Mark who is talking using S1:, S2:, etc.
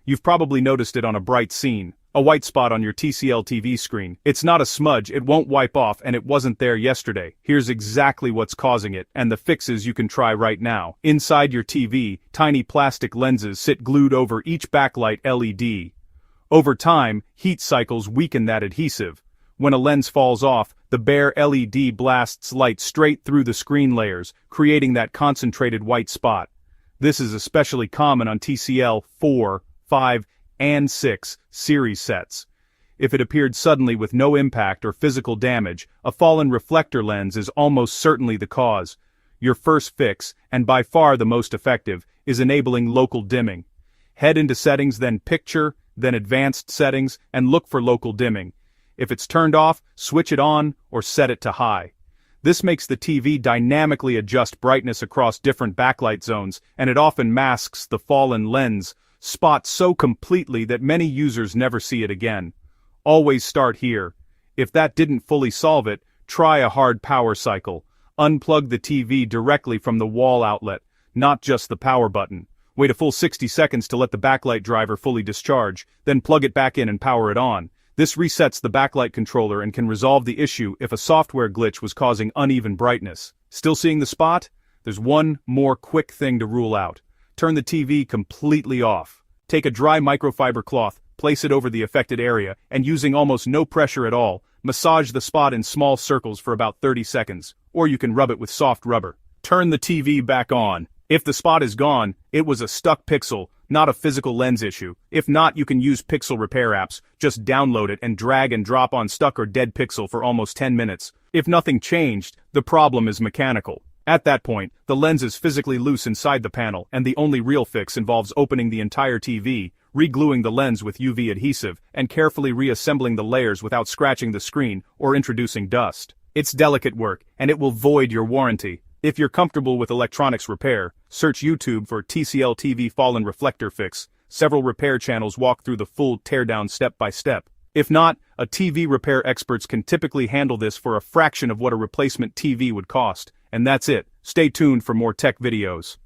S1: You've probably noticed it on a bright scene. A white spot on your TCL TV screen. It's not a smudge, it won't wipe off, and it wasn't there yesterday. Here's exactly what's causing it, and the fixes you can try right now. Inside your TV, tiny plastic lenses sit glued over each backlight LED. Over time, heat cycles weaken that adhesive. When a lens falls off, the bare LED blasts light straight through the screen layers, creating that concentrated white spot. This is especially common on TCL 4, 5, and 6 series sets. If it appeared suddenly with no impact or physical damage, a fallen reflector lens is almost certainly the cause. Your first fix, and by far the most effective, is enabling local dimming. Head into Settings, then Picture, then Advanced Settings, and look for local dimming. If it's turned off, switch it on or set it to high. This makes the TV dynamically adjust brightness across different backlight zones, and it often masks the fallen lens spot so completely that many users never see it again. Always start here. If that didn't fully solve it, try a hard power cycle. Unplug the TV directly from the wall outlet, not just the power button. Wait a full 60 seconds to let the backlight driver fully discharge, then plug it back in and power it on. This resets the backlight controller and can resolve the issue if a software glitch was causing uneven brightness. Still seeing the spot? There's one more quick thing to rule out. Turn the TV completely off. Take a dry microfiber cloth, place it over the affected area, and using almost no pressure at all, massage the spot in small circles for about 30 seconds, or you can rub it with soft rubber. Turn the TV back on. If the spot is gone, it was a stuck pixel, not a physical lens issue. If not, you can use pixel repair apps. Just download it and drag and drop on stuck or dead pixel for almost 10 minutes. If nothing changed, the problem is mechanical. At that point, the lens is physically loose inside the panel, and the only real fix involves opening the entire TV, re-gluing the lens with UV adhesive, and carefully reassembling the layers without scratching the screen or introducing dust. It's delicate work, and it will void your warranty. If you're comfortable with electronics repair, search YouTube for TCL TV Fallen Reflector Fix. Several repair channels walk through the full teardown step by step. If not, a TV repair experts can typically handle this for a fraction of what a replacement TV would cost. And that's it. Stay tuned for more tech videos.